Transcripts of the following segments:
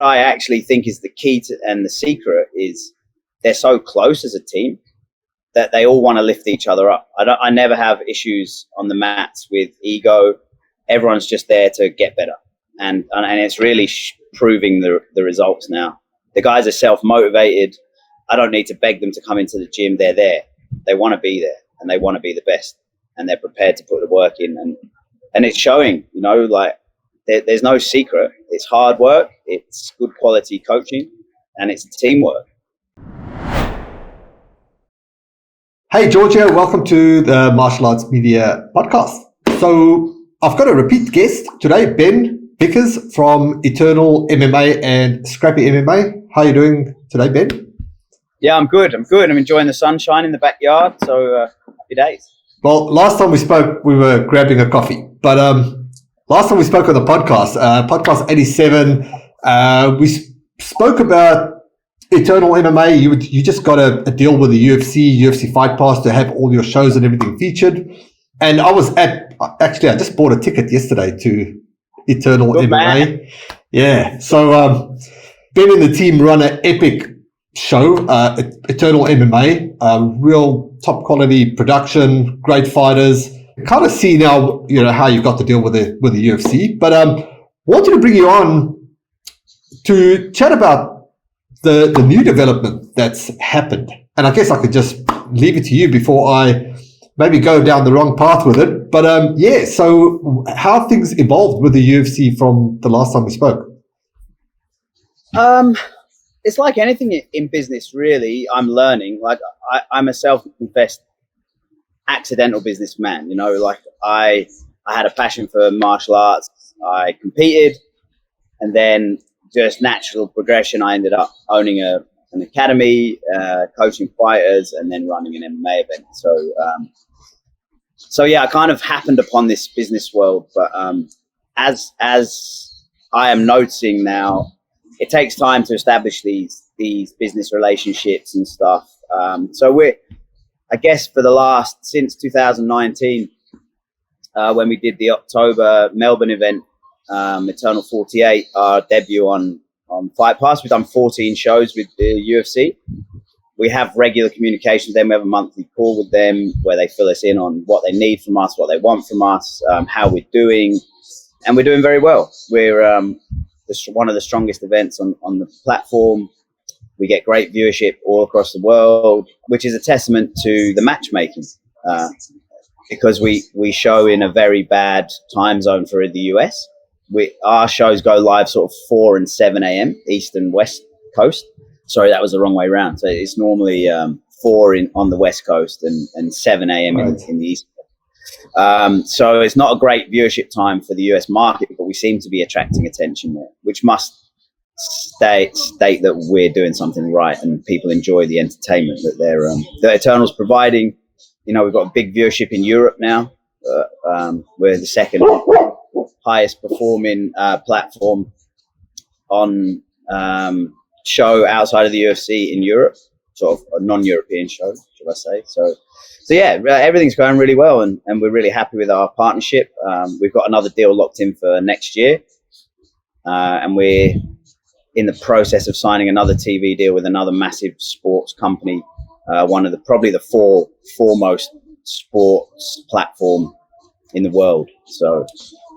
I actually think is the key to, and the secret is they're so close as a team that they all want to lift each other up. I never have issues on the mats with ego. Everyone's just there to get better. And it's really proving the results now. The guys are self-motivated. I don't need to beg them to come into the gym. They're there. They want to be there, and they want to be the best, and they're prepared to put the work in. And it's showing, like there's no secret. It's hard work. It's good quality coaching, and it's teamwork. Hey, Georgia, welcome to the Martial Arts Media Podcast. So I've got a repeat guest today, Ben Vickers from Eternal MMA and Scrappy MMA. How are you doing today, Ben? Yeah, I'm good. I'm enjoying the sunshine in the backyard. So happy days. Well, last time we spoke, we were grabbing a coffee. But last time we spoke on the podcast, podcast 87, we spoke about Eternal MMA. You just got a deal with the UFC Fight Pass to have all your shows and everything featured. And I just bought a ticket yesterday to Eternal Good MMA. Man. Yeah. So Ben and the team run an epic show, Eternal MMA, real top quality production, great fighters. Kind of see now, how you've got to deal with the UFC. But wanted to bring you on to chat about the new development that's happened. And I guess I could just leave it to you before I maybe go down the wrong path with it. But so how have things evolved with the UFC from the last time we spoke? It's like anything in business, really. I'm learning. Like I'm a self-confessed accidental businessman. Like I had a passion for martial arts. I competed, and then just natural progression, I ended up owning an academy, coaching fighters, and then running an MMA event. So yeah, I kind of happened upon this business world. But as I am noticing now, it takes time to establish these business relationships and stuff. So I guess since 2019, when we did the October Melbourne event, Eternal 48, our debut on Fight Pass, we've done 14 shows with the UFC. We have regular communications. Then we have a monthly call with them where they fill us in on what they need from us, what they want from us, how we're doing, and we're doing very well. We're one of the strongest events on the platform. We get great viewership all across the world, which is a testament to the matchmaking, because we show in a very bad time zone for the US. Our shows go live sort of 4 and 7 a.m. East and West Coast. Sorry, that was the wrong way around. So it's normally 4 on the West Coast and 7 a.m. Right. in the East. So it's not a great viewership time for the US market, but we seem to be attracting attention there, which must state that we're doing something right and people enjoy the entertainment that Eternal's providing. We've got a big viewership in Europe now. We're the second highest performing platform on show outside of the UFC in Europe, sort of a non-European show, should I say. So yeah, everything's going really well, and we're really happy with our partnership. We've got another deal locked in for next year, and we're in the process of signing another TV deal with another massive sports company, one of probably the foremost sports platform in the world. So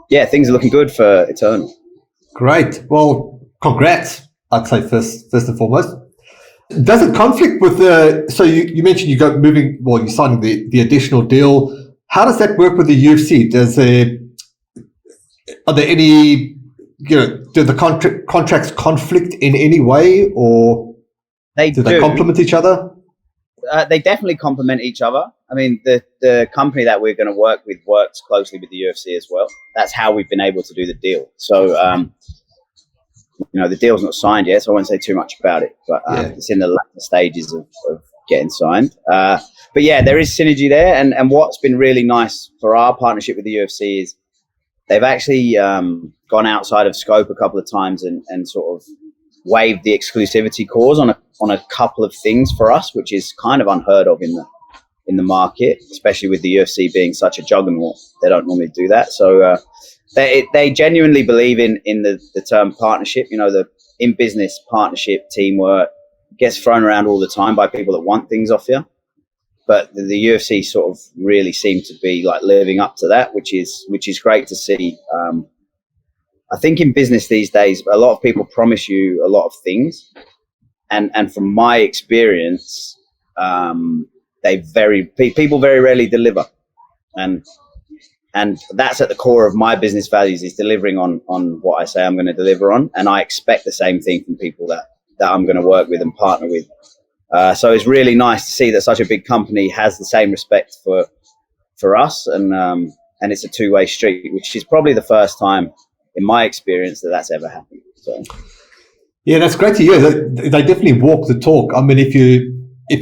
yeah, things are looking good for Eternal. Great. Well, congrats, I'd say first and foremost. Does it conflict with so you mentioned you're signing the additional deal. How does that work with the UFC? Are there any, do the contracts conflict in any way, or do they complement each other? They definitely complement each other. I mean, the company that we're going to work with works closely with the UFC as well. That's how we've been able to do the deal. So, the deal's not signed yet, so I won't say too much about it. But it's in the latter stages of getting signed. But yeah, there is synergy there. And what's been really nice for our partnership with the UFC is they've actually gone outside of scope a couple of times and sort of waived the exclusivity clause on a couple of things for us, which is kind of unheard of in the market, especially with the UFC being such a juggernaut. They don't normally do that. So they genuinely believe in the term partnership. in business, partnership, teamwork gets thrown around all the time by people that want things off you. But the UFC sort of really seemed to be like living up to that, which is great to see. I think in business these days, a lot of people promise you a lot of things, and from my experience, people very rarely deliver, and that's at the core of my business values, is delivering on what I say I'm going to deliver on, and I expect the same thing from people that I'm going to work with and partner with. So it's really nice to see that such a big company has the same respect for us, and it's a two-way street, which is probably the first time in my experience that's ever happened. So yeah, that's great to hear. They definitely walk the talk. I mean, if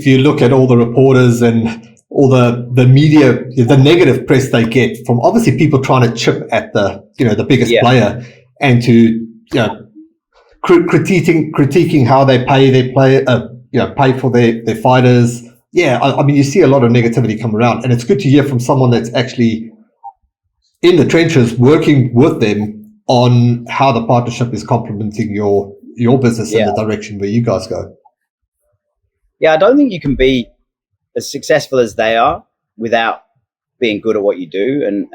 you look at all the reporters and all the media, the negative press they get from obviously people trying to chip at the biggest player, and to critiquing how they pay their player, pay for their fighters. Yeah, I mean, you see a lot of negativity come around, and it's good to hear from someone that's actually in the trenches working with them on how the partnership is complementing your business in the direction where you guys go. Yeah, I don't think you can be as successful as they are without being good at what you do. And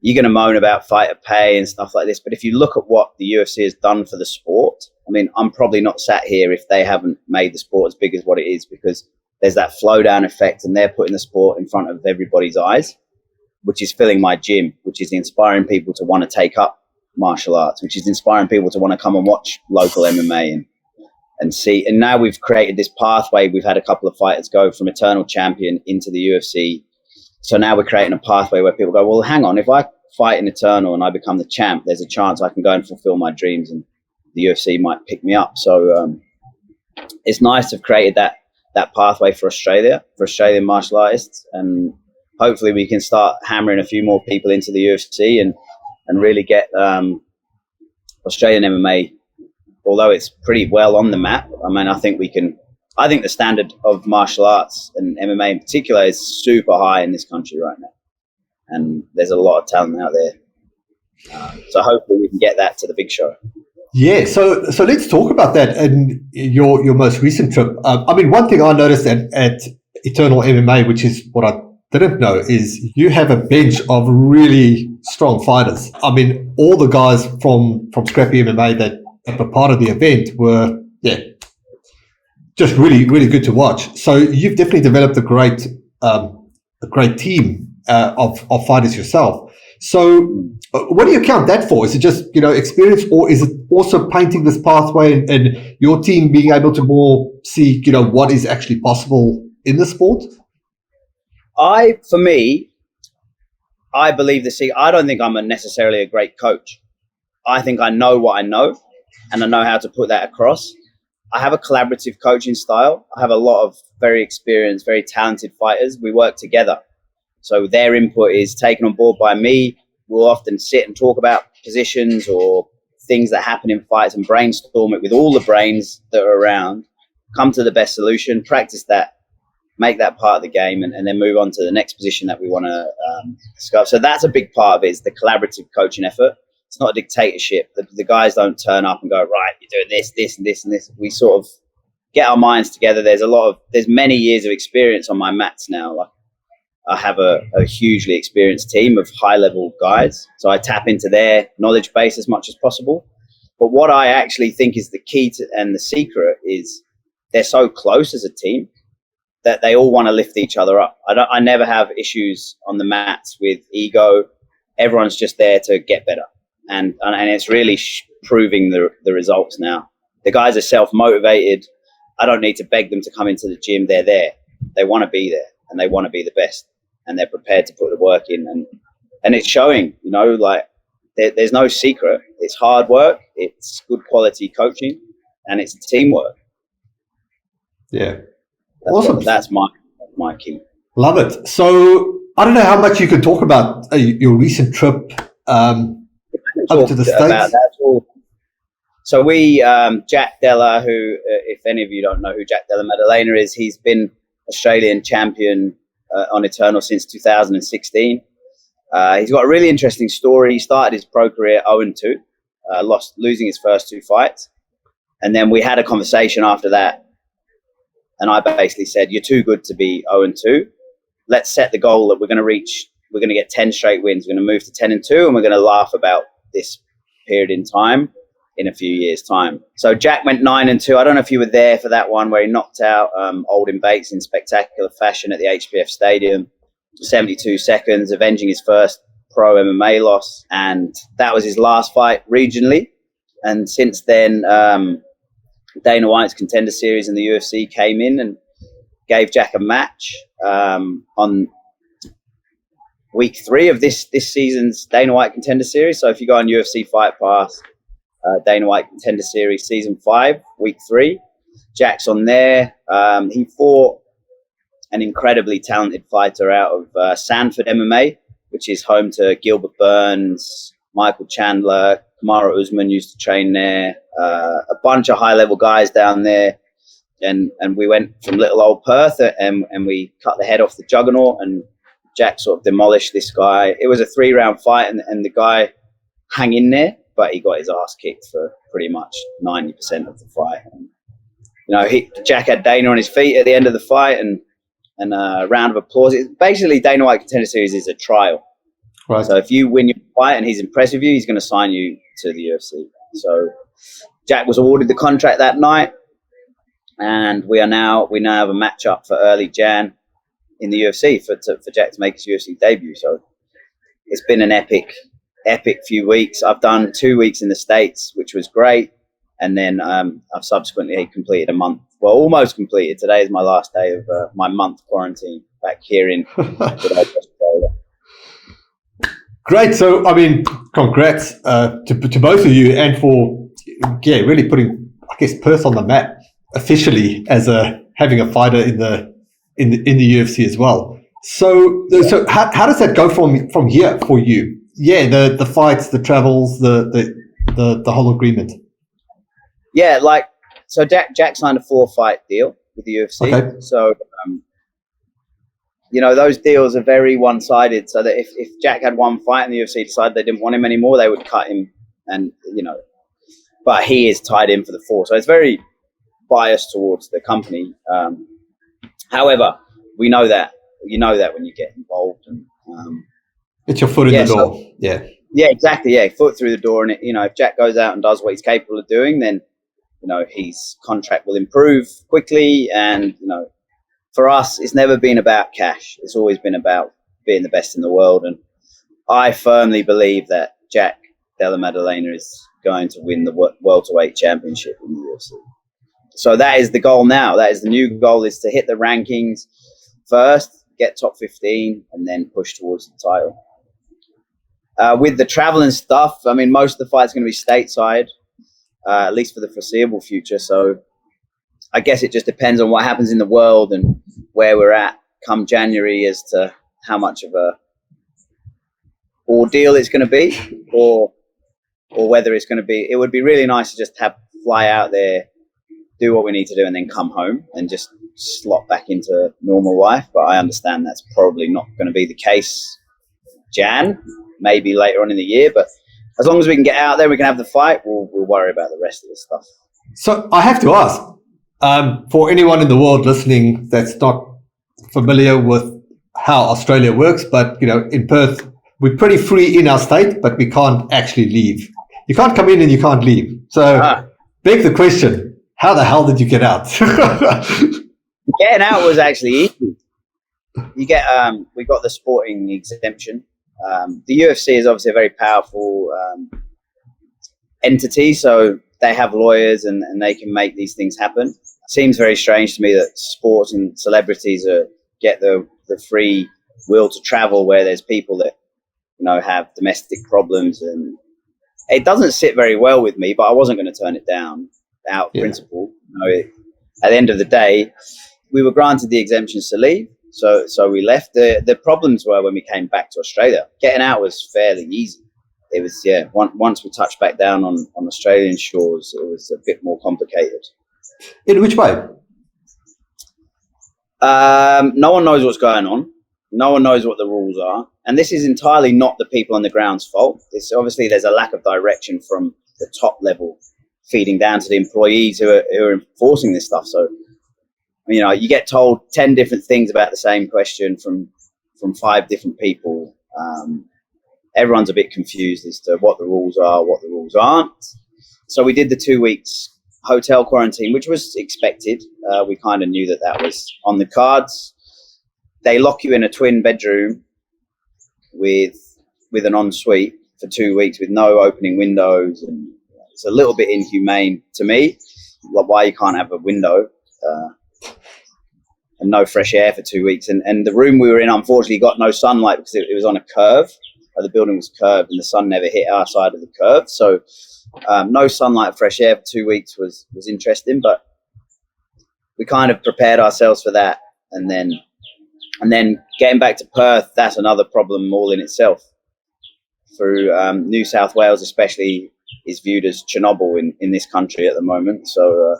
you're going to moan about fighter pay and stuff like this, but if you look at what the UFC has done for the sport, I mean, I'm probably not sat here if they haven't made the sport as big as what it is, because there's that flow down effect, and they're putting the sport in front of everybody's eyes, which is filling my gym, which is inspiring people to want to take up martial arts, which is inspiring people to want to come and watch local MMA and see. And now we've created this pathway. We've had a couple of fighters go from Eternal Champion into the UFC. So now we're creating a pathway where people go, well, hang on, if I fight in Eternal and I become the champ, there's a chance I can go and fulfill my dreams, and the UFC might pick me up. So it's nice to have created that pathway for Australia, for Australian martial artists, and hopefully we can start hammering a few more people into the UFC and really get Australian MMA, although it's pretty well on the map. I mean, I think the standard of martial arts and MMA in particular is super high in this country right now. And there's a lot of talent out there. So hopefully we can get that to the big show. Yeah, so let's talk about that and your most recent trip. I mean, one thing I noticed at Eternal MMA, which is what I didn't know, is you have a bench of really strong fighters. I mean, all the guys from Scrappy MMA that were part of the event were, just really, really good to watch. So you've definitely developed a great team of fighters yourself. So what do you count that for? Is it just, experience, or is it also painting this pathway and your team being able to more see, what is actually possible in the sport? I believe I don't think I'm necessarily a great coach. I think I know what I know, and I know how to put that across. I have a collaborative coaching style. I have a lot of very experienced, very talented fighters. We work together. So their input is taken on board by me. We'll often sit and talk about positions or things that happen in fights and brainstorm it with all the brains that are around, come to the best solution, practice that, make that part of the game, and then move on to the next position that we want to discover. So that's a big part of it, is the collaborative coaching effort. It's not a dictatorship. The guys don't turn up and go, right, you're doing this, this, and this, and this. We sort of get our minds together. There's many years of experience on my mats now. Like, I have a hugely experienced team of high-level guys, so I tap into their knowledge base as much as possible. But what I actually think is the key to, and the secret, is they're so close as a team that they all want to lift each other up. I never have issues on the mats with ego. Everyone's just there to get better, and it's really proving the results now. The guys are self-motivated. I don't need to beg them to come into the gym. They're there. They want to be there, and they want to be the best, and they're prepared to put the work in, and it's showing. Like there's no secret. It's hard work. It's good quality coaching, and it's teamwork. Yeah. Awesome. That's my key. Love it. So I don't know how much you can talk about your recent trip up to the States. So we, Jack Della, who, if any of you don't know who Jack Della Maddalena is, he's been Australian champion on Eternal since 2016. He's got a really interesting story. He started his pro career 0-2. losing his first 2 fights. And then we had a conversation after that. And I basically said, you're too good to be 0-2. Let's set the goal that we're going to get 10 straight wins. We're going to move to 10-2, and we're going to laugh about this period in time in a few years' time. So Jack went 9-2. I don't know if you were there for that one where he knocked out Alden Bates in spectacular fashion at the HBF Stadium, 72 seconds, avenging his first pro MMA loss. And that was his last fight regionally. And since then, Dana White's Contender Series in the UFC came in and gave Jack a match on week 3 of this season's Dana White Contender Series. So if you go on UFC Fight Pass, Dana White Contender Series Season 5, Week 3, Jack's on there. He fought an incredibly talented fighter out of Sanford MMA, which is home to Gilbert Burns, Michael Chandler, Kamaru Usman used to train there, a bunch of high-level guys down there. And we went from little old Perth and we cut the head off the juggernaut, and Jack sort of demolished this guy. It was a 3-round fight, and the guy hung in there, but he got his ass kicked for pretty much 90% of the fight. And, you know, Jack had Dana on his feet at the end of the fight, and a round of applause. Basically, Dana White Contender Series is a trial. Right. So if you win your fight and he's impressed with you, he's going to sign you to the UFC. So Jack was awarded the contract that night, and we now have a matchup for early Jan in the UFC for Jack to make his UFC debut. So it's been an epic few weeks. I've done 2 weeks in the States, which was great. And then I've subsequently completed a month. Well, almost completed. Today is my last day of my month quarantine back here in Australia. Great. So, I mean, congrats to both of you, and for really putting, I guess, Perth on the map officially as having a fighter in the UFC as well. So how does that go from here for you? Yeah, the fights, the travels, the whole agreement. Yeah, so Jack signed a 4-fight deal with the UFC. Okay. So those deals are very one-sided. So that if Jack had one fight and the UFC decided they didn't want him anymore, they would cut him. And but he is tied in for the 4. So it's very biased towards the company. However, we know that when you get involved, and it's your foot in the door. So, yeah, exactly. Yeah, foot through the door, and if Jack goes out and does what he's capable of doing, then his contract will improve quickly. And for us, it's never been about cash. It's always been about being the best in the world. And I firmly believe that Jack Della Maddalena is going to win the welterweight championship in the UFC. So that is the goal now. That is the new goal, is to hit the rankings first, get top 15, and then push towards the title. With the travel and stuff, I mean, most of the fights are going to be stateside, at least for the foreseeable future. So I guess it just depends on what happens in the world and where we're at come January as to how much of a ordeal it's going to be, or whether it's going to be. It would be really nice to just fly out there, do what we need to do, and then come home and just slot back into normal life. But I understand that's probably not going to be the case Jan, maybe later on in the year. But as long as we can get out there, we can have the fight, we'll worry about the rest of the stuff. So I have to ask, for anyone in the world listening that's not familiar with how Australia works, but in Perth, we're pretty free in our state, but we can't actually leave. You can't come in and you can't leave. So beg the question, how the hell did you get out? Getting out was actually easy. We got the sporting exemption. The UFC is obviously a very powerful entity, so they have lawyers and they can make these things happen. It seems very strange to me that sports and celebrities get the free will to travel where there's people that have domestic problems, and it doesn't sit very well with me. But I wasn't going to turn it down out of principle. At the end of the day, we were granted the exemptions to leave. So we left. The problems were when we came back to Australia. Getting out was fairly easy. It was, once we touched back down on Australian shores, it was a bit more complicated. In which way? No one knows what's going on. No one knows what the rules are. And this is entirely not the people on the ground's fault. It's obviously there's a lack of direction from the top level feeding down to the employees who are enforcing this stuff. So, you get told 10 different things about the same question from 5 different people. Everyone's a bit confused as to what the rules are, what the rules aren't. So we did the 2 weeks hotel quarantine, which was expected. We kind of knew that was on the cards. They lock you in a twin bedroom with an ensuite for 2 weeks with no opening windows, and it's a little bit inhumane to me. Like, why you can't have a window and no fresh air for 2 weeks? And the room we were in, unfortunately, got no sunlight because it was on a curve. The building was curved, and the sun never hit our side of the curve. So no sunlight, fresh air for 2 weeks was interesting, but we kind of prepared ourselves for that. And then getting back to Perth, that's another problem all in itself. Through New South Wales especially is viewed as Chernobyl in this country at the moment. So,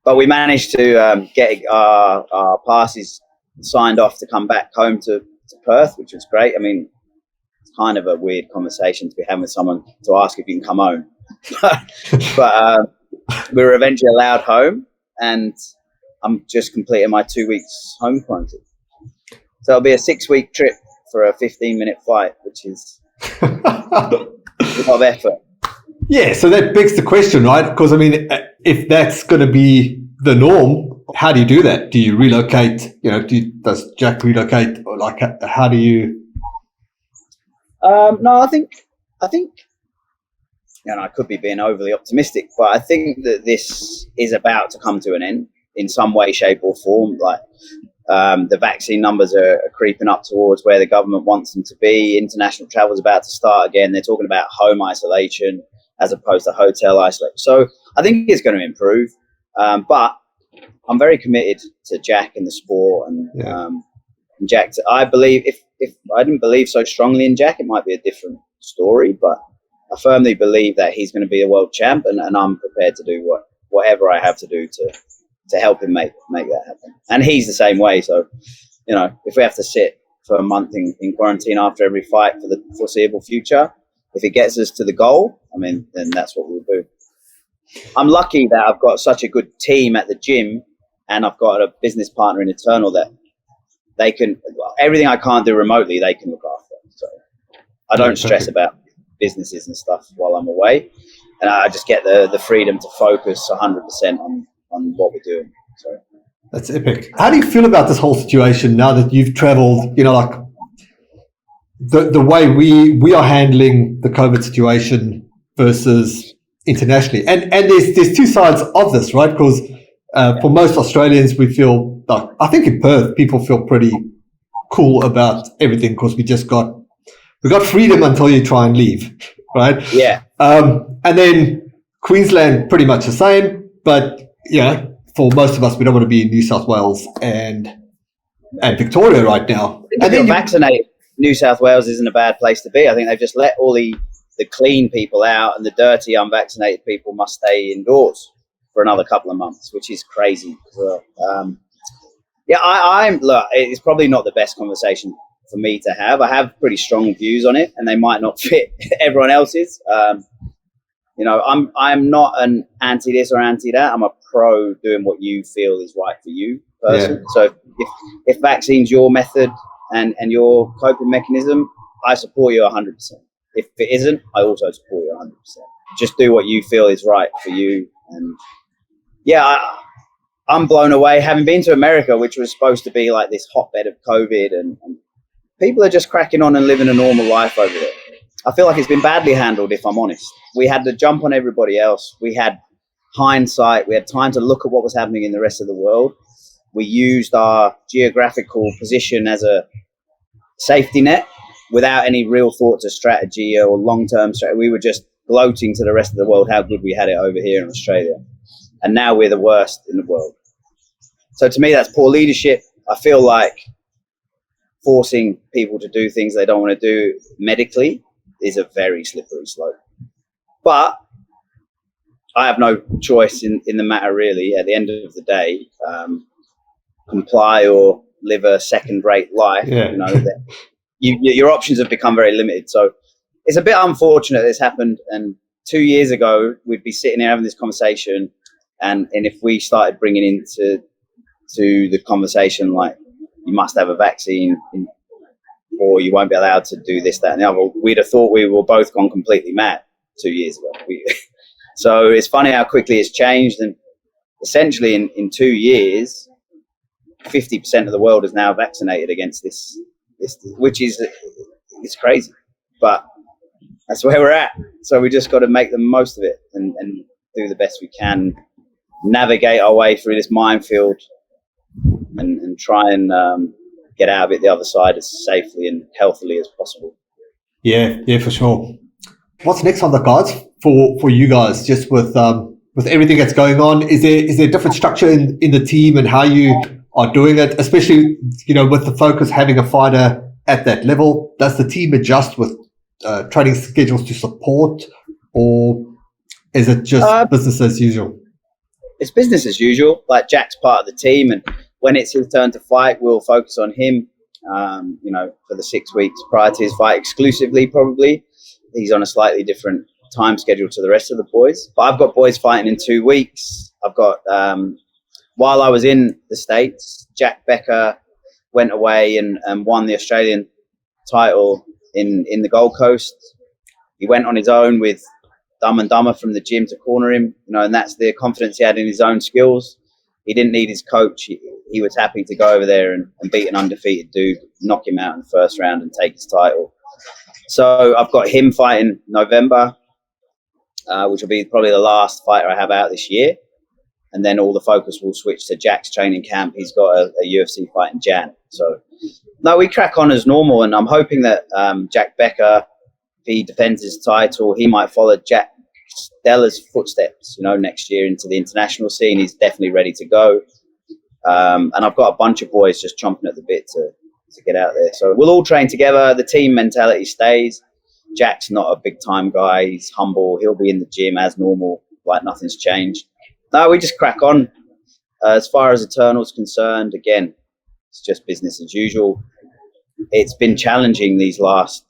but we managed to get our passes signed off to come back home to Perth, which was great. I mean, it's kind of a weird conversation to be having with someone to ask if you can come home. But we were eventually allowed home, and I'm just completing my 2 weeks home quarantine. So it'll be a 6-week trip for a 15-minute flight, which is a lot of effort. Yeah, so that begs the question, right? Because, I mean, if that's going to be the norm, how do you do that? Do you relocate? Does Jack relocate? Or like, how do you? No, I think, I could be being overly optimistic, but I think that this is about to come to an end in some way, shape, or form. Like, the vaccine numbers are creeping up towards where the government wants them to be. International travel is about to start again. They're talking about home isolation as opposed to hotel isolation. So I think it's going to improve. But I'm very committed to Jack and the sport, and Jack. I believe if I didn't believe so strongly in Jack, it might be a different story. But I firmly believe that he's going to be a world champ, and I'm prepared to do whatever I have to do to help him make that happen. And he's the same way. So, if we have to sit for a month in quarantine after every fight for the foreseeable future, if it gets us to the goal, I mean, then that's what we'll do. I'm lucky that I've got such a good team at the gym, and I've got a business partner in Eternal that they can, everything I can't do remotely, they can look after. So I don't stress about businesses and stuff while I'm away. And I just get the freedom to focus 100% on what we're doing. So that's epic. How do you feel about this whole situation now that you've traveled, like the way we are handling the COVID situation versus internationally? And there's two sides of this, right? Because for most Australians, we feel like, I think in Perth, people feel pretty cool about everything because we got freedom until you try and leave, right? Yeah. And then Queensland, pretty much the same, but for most of us, we don't want to be in New South Wales and Victoria right now. And then vaccinated, New South Wales isn't a bad place to be. I think they've just let all the clean people out, and the dirty, unvaccinated people must stay indoors for another couple of months, which is crazy as well. Look, it's probably not the best conversation for me to have. I have pretty strong views on it, and they might not fit everyone else's. I'm not an anti this or anti that. I'm a pro doing what you feel is right for you person. Yeah. So if vaccine's your method and your coping mechanism, I support you 100%. If it isn't, I also support you 100%. Just do what you feel is right for you. And I'm blown away having been to America, which was supposed to be like this hotbed of COVID, and people are just cracking on and living a normal life over there. I feel like it's been badly handled, if I'm honest. We had to jump on everybody else. We had hindsight. We had time to look at what was happening in the rest of the world. We used our geographical position as a safety net without any real thought to strategy or long-term strategy. We were just gloating to the rest of the world how good we had it over here in Australia. And now we're the worst in the world. So to me, that's poor leadership. I feel like forcing people to do things they don't want to do medically is a very slippery slope. But I have no choice in the matter, really. At the end of the day, comply or live a second-rate life. Yeah. Your options have become very limited. So it's a bit unfortunate this happened. And 2 years ago, we'd be sitting here having this conversation, and if we started bringing into the conversation, like, you must have a vaccine or you won't be allowed to do this, that, and the other, we'd have thought we were both gone completely mad 2 years ago. So it's funny how quickly it's changed, and essentially in 2 years, 50% of the world is now vaccinated against this, which is, it's crazy, but that's where we're at. So we just got to make the most of it and do the best we can, navigate our way through this minefield, and try and get out of it the other side as safely and healthily as possible. Yeah, for sure. What's next on the cards for you guys? Just with everything that's going on, is there a different structure in the team and how you are doing it, especially, you know, with the focus having a fighter at that level? Does the team adjust with training schedules to support, or is it just business as usual? It's business as usual. Like, Jack's part of the team, and when it's his turn to fight, we'll focus on him, you know, for the 6 weeks prior to his fight exclusively, probably. He's on a slightly different time schedule to the rest of the boys. But I've got boys fighting in 2 weeks. I've got, while I was in the States, Jack Becker went away and won the Australian title in the Gold Coast. He went on his own with Dumb and Dumber from the gym to corner him, you know, and that's the confidence he had in his own skills. He didn't need his coach. He was happy to go over there and beat an undefeated dude, knock him out in the first round and take his title. So I've got him fighting November, which will be probably the last fighter I have out this year. And then all the focus will switch to Jack's training camp. He's got a UFC fight in Jan. So, no, we crack on as normal. And I'm hoping that Jack Becker, if he defends his title, he might follow Jack Della's footsteps, you know, next year into the international scene. He's definitely ready to go. And I've got a bunch of boys just chomping at the bit to get out there. So we'll all train together. The team mentality stays. Jack's not a big time guy. He's humble. He'll be in the gym as normal, like nothing's changed. No, we just crack on. As far as Eternal's concerned, again, it's just business as usual. It's been challenging these last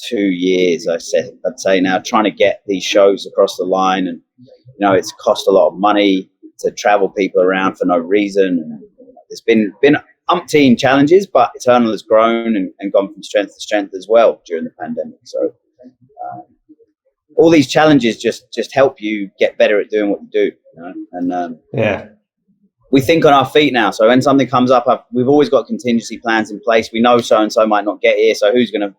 2 years, I'd say now, trying to get these shows across the line. And, you know, it's cost a lot of money to travel people around for no reason. And there's been umpteen challenges, but Eternal has grown and gone from strength to strength as well during the pandemic. So all these challenges just help you get better at doing what you do, you know? And we think on our feet now. So when something comes up, we've always got contingency plans in place. We know so-and-so might not get here, so who's going to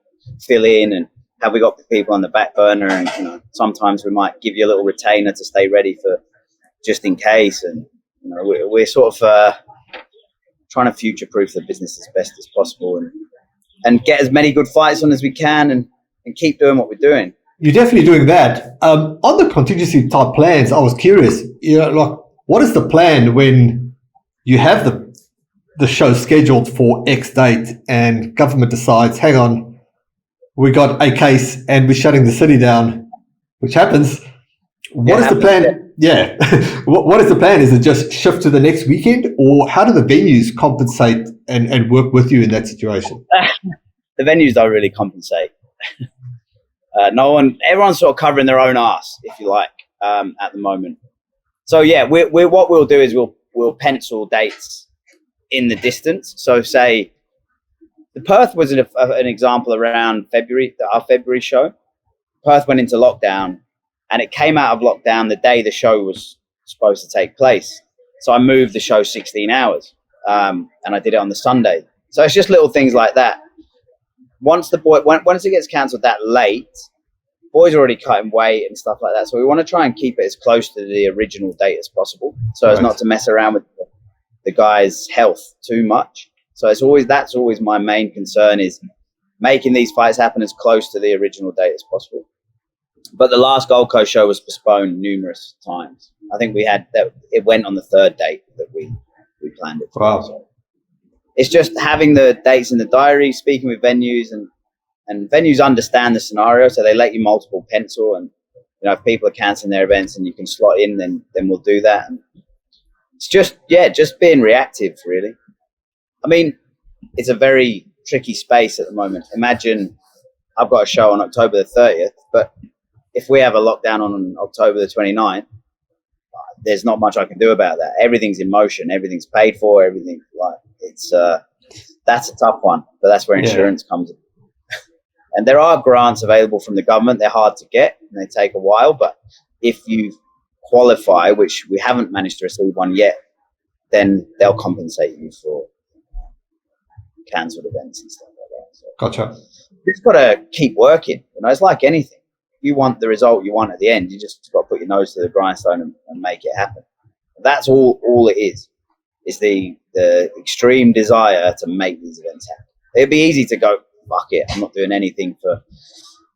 fill in, and have we got people on the back burner? And, you know, sometimes we might give you a little retainer to stay ready for just in case. And, you know, we're sort of trying to future-proof the business as best as possible and get as many good fights on as we can and keep doing what we're doing. You're definitely doing that. On the contingency type plans, I was curious, you know, like, what is the plan when you have the show scheduled for X date and government decides, hang on, we got a case and we're shutting the city down, which happens. What is the plan? Yeah. What is the plan? Is it just shift to the next weekend, or how do the venues compensate and work with you in that situation? The venues don't really compensate. Everyone's sort of covering their own ass, if you like, at the moment. So yeah, what we'll do is we'll pencil dates in the distance. So say the Perth was an example around February, our February show. Perth went into lockdown, and it came out of lockdown the day the show was supposed to take place. So I moved the show 16 hours, and I did it on the Sunday. So it's just little things like that. Once it gets cancelled that late, boys are already cutting weight and stuff like that. So we want to try and keep it as close to the original date as possible, so as not to mess around with the guy's health too much. So that's always my main concern, is making these fights happen as close to the original date as possible. But the last Gold Coast show was postponed numerous times. I think it went on the third date that we planned it for. Wow. So it's just having the dates in the diary, speaking with venues, and venues understand the scenario, so they let you multiple pencil. And, you know, if people are cancelling their events and you can slot in, then we'll do that. And it's just being reactive, really. I mean, it's a very tricky space at the moment. Imagine I've got a show on October the 30th, but if we have a lockdown on October the 29th, there's not much I can do about that. Everything's in motion. Everything's paid for. Everything, like, it's that's a tough one, but that's where insurance comes in. And there are grants available from the government. They're hard to get and they take a while, but if you qualify, which we haven't managed to receive one yet, then they'll compensate you for cancelled events and stuff like that. So Gotcha. you just got to keep working. You know, it's like anything. You want the result you want at the end. You just got to put your nose to the grindstone and make it happen. That's all it is. It's the extreme desire to make these events happen. It'd be easy to go, fuck it, I'm not doing anything for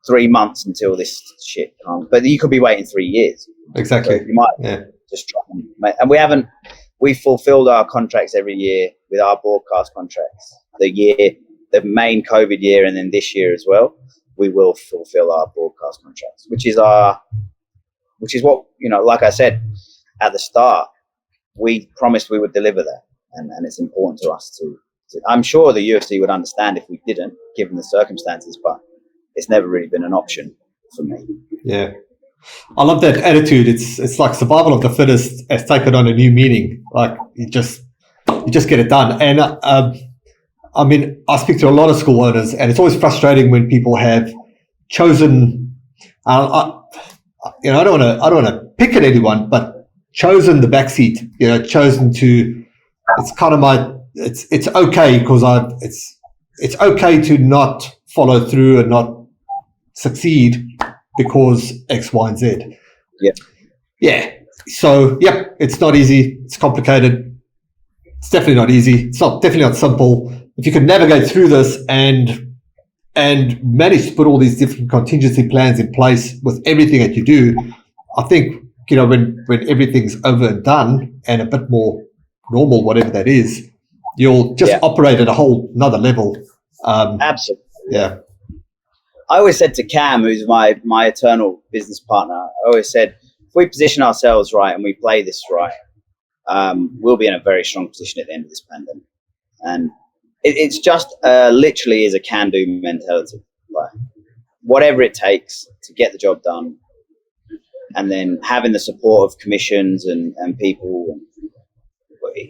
3 months until this shit comes. But you could be waiting 3 years. Exactly. So you might just try and we fulfilled our contracts every year with our broadcast contracts. The main COVID year, and then this year as well, we will fulfill our broadcast contracts, which is what, you know, like I said at the start, we promised we would deliver that. And it's important to us to I'm sure the UFC would understand if we didn't, given the circumstances, but it's never really been an option for me. Yeah. I love that attitude. It's like survival of the fittest has taken on a new meaning. Like you just get it done. And I mean, I speak to a lot of school owners, and it's always frustrating when people have chosen. I don't want to pick at anyone, but chosen the backseat. You know, chosen to. It's kind of my. It's okay because it's okay to not follow through and not succeed because X, Y, and Z. Yeah. So, it's not easy. It's complicated. It's definitely not easy. It's definitely not simple. If you can navigate through this and manage to put all these different contingency plans in place with everything that you do, I think, you know, when everything's over and done and a bit more normal, whatever that is, you'll just operate at a whole another level. Absolutely. Yeah. I always said to Cam, who's my eternal business partner, I always said, if we position ourselves right and we play this right, we'll be in a very strong position at the end of this pandemic. And it's just literally is a can-do mentality. Like, whatever it takes to get the job done, and then having the support of commissions and people,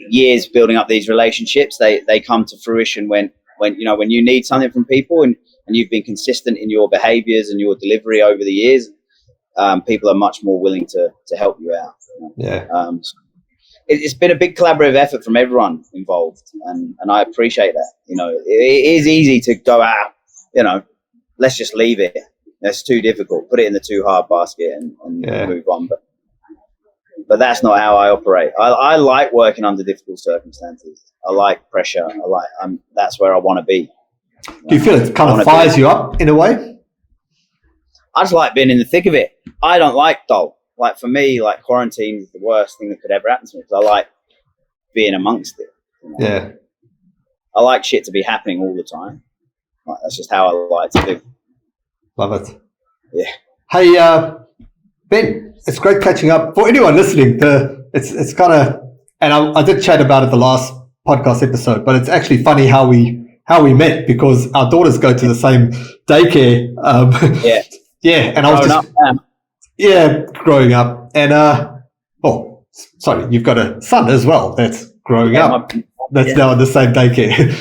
years building up these relationships, they come to fruition when you need something from people and you've been consistent in your behaviors and your delivery over the years, people are much more willing to help you out. Yeah. It's been a big collaborative effort from everyone involved, and I appreciate that. You know, it is easy to go out, you know, let's just leave it. It's too difficult. Put it in the too hard basket and move on. But that's not how I operate. I like working under difficult circumstances. I like pressure. That's where I want to be. Do you feel it kind of fires you up in a way? I just like being in the thick of it. I don't like dull. Like for me, like quarantine is the worst thing that could ever happen to me because I like being amongst it. You know? Yeah. I like shit to be happening all the time. Like, that's just how I like to do. Love it. Yeah. Hey, Ben, it's great catching up. For anyone listening, it's kind of, and I did chat about it the last podcast episode, but it's actually funny how we met because our daughters go to the same daycare. And I was growing up, and sorry, you've got a son as well that's growing up. That's now in the same daycare.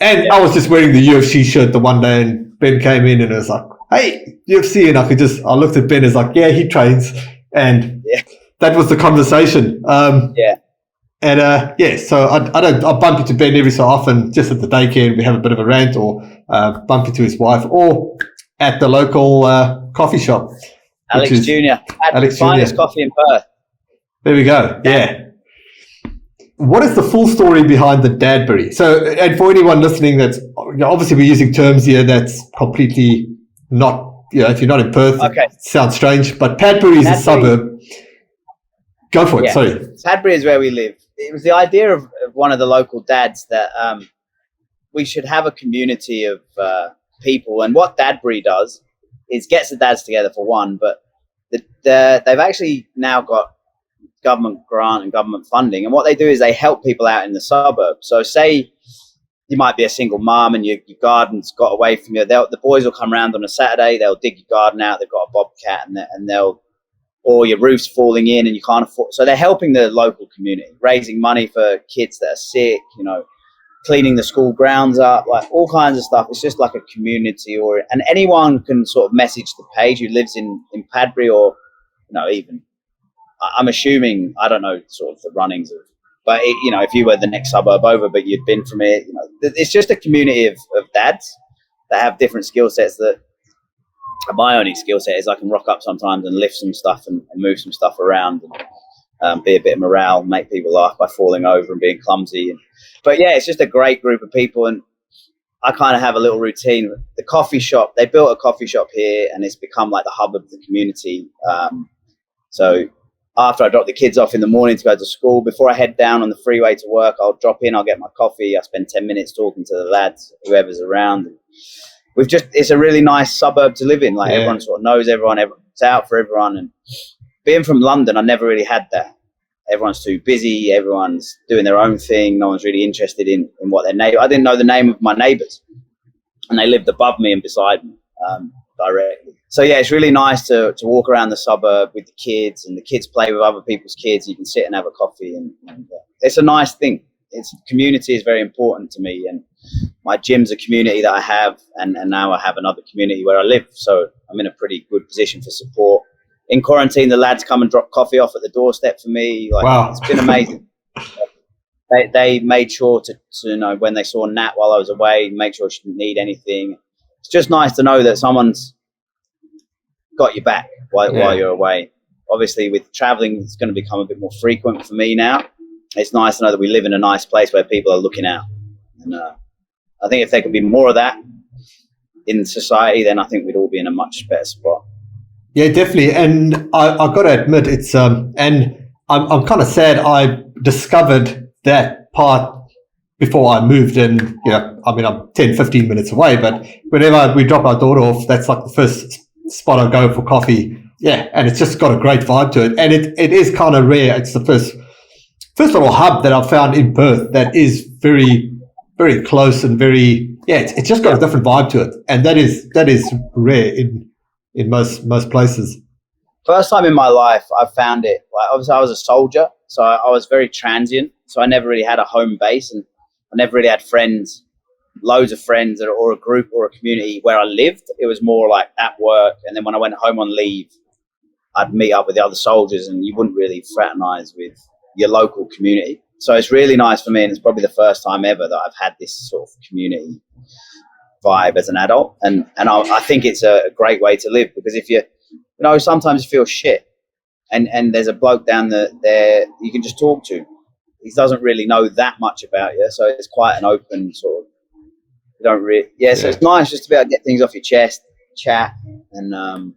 And I was just wearing the UFC shirt the one day, and Ben came in and it was like, "Hey, UFC," and I looked at Ben as like, "Yeah, he trains," and that was the conversation. So I bump into Ben every so often, just at the daycare, and we have a bit of a rant, or bump into his wife, or at the local coffee shop. Alex Jr. Alex finest coffee in Perth. There we go. Yeah. What is the full story behind the Dadbury? So, and for anyone listening, that's obviously we're using terms here that's completely not, if you're not in Perth, it sounds strange, but Padbury is a suburb. Go for it. Sorry. Padbury is where we live. It was the idea of one of the local dads that we should have a community of people. And what Dadbury does is gets the dads together for one, but they've actually now got government grant and government funding. And what they do is they help people out in the suburbs. So say, you might be a single mom and your garden's got away from you. The boys will come around on a Saturday. They'll dig your garden out. They've got a bobcat and they'll, or your roof's falling in and you can't afford. So they're helping the local community, raising money for kids that are sick, you know, cleaning the school grounds up, like all kinds of stuff. It's just like a community, and anyone can sort of message the page who lives in Padbury or, you know, even, I'm assuming, I don't know sort of the runnings of, but you know, if you were the next suburb over, but you'd been from it, you know, it's just a community of dads that have different skill sets. That my only skill set is I can rock up sometimes and lift some stuff and move some stuff around and be a bit of morale, make people laugh by falling over and being clumsy. But yeah, it's just a great group of people, and I kind of have a little routine. The coffee shop, they built a coffee shop here, and it's become like the hub of the community. So after I drop the kids off in the morning to go to school, before I head down on the freeway to work, I'll drop in, I'll get my coffee. I spend 10 minutes talking to the lads, whoever's around. It's a really nice suburb to live in. Like everyone sort of knows everyone, everyone's out for everyone. And being from London, I never really had that. Everyone's too busy. Everyone's doing their own thing. No one's really interested in what their neighbor. I didn't know the name of my neighbors, and they lived above me and beside me directly. So yeah, it's really nice to walk around the suburb with the kids, and the kids play with other people's kids. You can sit and have a coffee, and it's a nice thing. Community is very important to me, and my gym's a community that I have, and now I have another community where I live. So I'm in a pretty good position for support. In quarantine, the lads come and drop coffee off at the doorstep for me. Like, wow. It's been amazing. They made sure to, you know, when they saw Nat while I was away, make sure she didn't need anything. It's just nice to know that someone's got your back while you're away. Obviously, with traveling, it's going to become a bit more frequent for me now. It's nice to know that we live in a nice place where people are looking out. And I think if there could be more of that in society, then I think we'd all be in a much better spot. Yeah, definitely. And I got to admit, it's and I'm kind of sad I discovered that part before I moved in. You know, I mean, I'm 10, 15 minutes away, but whenever we drop our daughter off, that's like the first spot I go for coffee. Yeah, and it's just got a great vibe to it. And it is kind of rare. It's the first little hub that I've found in Perth that is very, very close and very, it's just got a different vibe to it. And that is rare in most places. First time in my life I found it. Like, obviously I was a soldier, so I was very transient, so I never really had a home base, and I never really had friends, loads of friends or a group or a community where I lived. It was more like at work, and then when I went home on leave, I'd meet up with the other soldiers, and you wouldn't really fraternize with your local community. So it's really nice for me, and it's probably the first time ever that I've had this sort of community vibe as an adult, and I think it's a great way to live, because if you know, sometimes you feel shit, and there's a bloke down there you can just talk to. He doesn't really know that much about you, so it's quite an open sort of, you don't really, so it's nice just to be able to get things off your chest, chat, and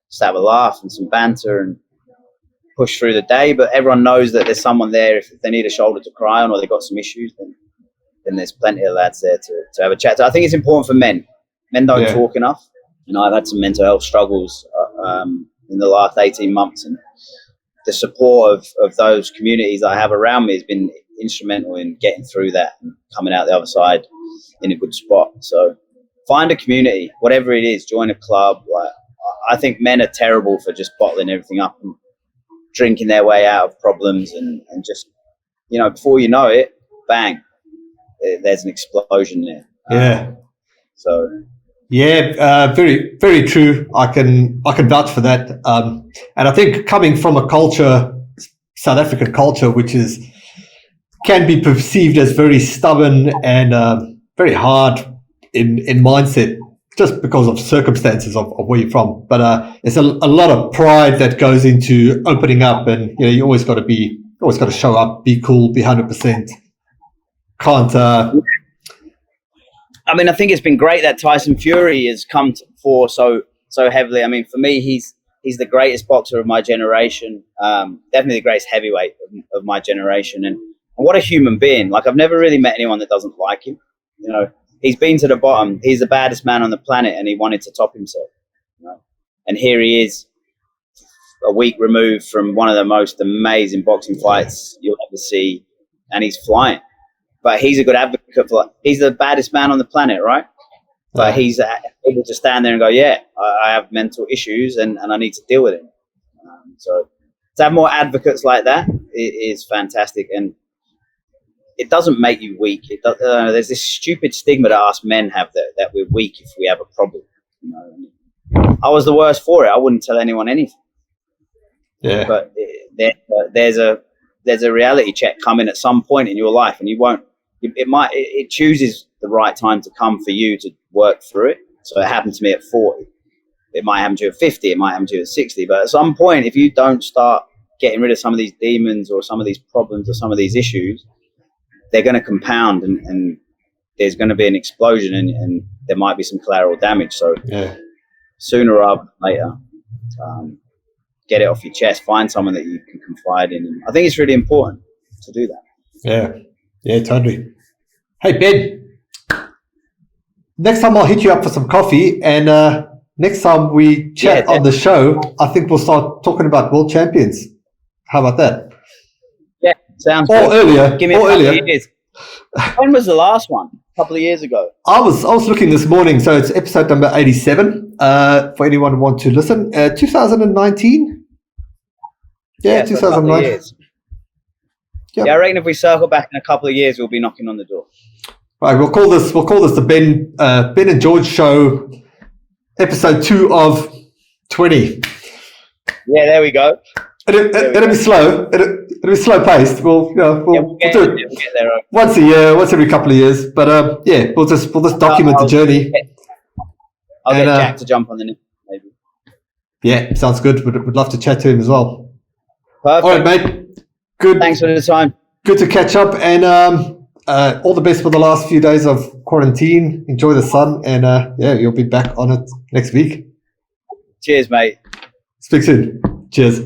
just have a laugh and some banter and push through the day. But everyone knows that there's someone there if they need a shoulder to cry on, or they've got some issues, then there's plenty of lads there to have a chat. So I think it's important for men. Men don't talk enough. You know, I've had some mental health struggles in the last 18 months, and the support of those communities I have around me has been instrumental in getting through that and coming out the other side in a good spot. So find a community, whatever it is, join a club. Like, I think men are terrible for just bottling everything up and drinking their way out of problems, and just, you know, before you know it, bang, there's an explosion there. Very, very true. I can vouch for that. And I think coming from a culture, South African culture, which can be perceived as very stubborn and very hard in mindset, just because of circumstances of where you're from. But there's a lot of pride that goes into opening up, and you know, you always got to show up, be cool, be 100%. I mean, I think it's been great that Tyson Fury has come for so heavily. I mean, for me, he's the greatest boxer of my generation. Definitely the greatest heavyweight of my generation. And what a human being. Like, I've never really met anyone that doesn't like him. You know, he's been to the bottom. He's the baddest man on the planet, and he wanted to top himself. You know? And here he is, a week removed from one of the most amazing boxing fights you'll ever see, and he's flying. but he's a good advocate for. He's the baddest man on the planet, right? But he's able to stand there and go, yeah, I have mental issues and I need to deal with it. So to have more advocates like that is fantastic, and it doesn't make you weak. There's this stupid stigma that us men have that we're weak if we have a problem. You know, I was the worst for it. I wouldn't tell anyone anything. Yeah. But there's a reality check coming at some point in your life, and you won't. It chooses the right time to come for you to work through it. So it happened to me at 40. It might happen to you at 50. It might happen to you at 60. But at some point, if you don't start getting rid of some of these demons or some of these problems or some of these issues, they're going to compound, and there's going to be an explosion, and there might be some collateral damage. So sooner rather than later, get it off your chest. Find someone that you can confide in. And I think it's really important to do that. Yeah, totally. Hey, Ben, next time I'll hit you up for some coffee, and next time we chat on the show, I think we'll start talking about world champions. How about that? Yeah, sounds good. Earlier. Give me a couple of years. When was the last one? A couple of years ago. I was looking this morning, so it's episode number 87. For anyone who wants to listen, 2019. Yeah, 2019. Yep. Yeah, I reckon if we circle back in a couple of years, we'll be knocking on the door. Right, we'll call this the Ben and George Show, episode 2 of 20. Yeah, there we go. It'll be slow. It'll be slow paced. We'll do it we'll get there. Once a year, once every couple of years. But we'll just document the journey. I'll get Jack to jump on the net, maybe. Yeah, sounds good. Would love to chat to him as well. Perfect. All right, mate. Good. Thanks for the time. Good to catch up, and all the best for the last few days of quarantine. Enjoy the sun, and you'll be back on it next week. Cheers, mate. Speak soon. Cheers.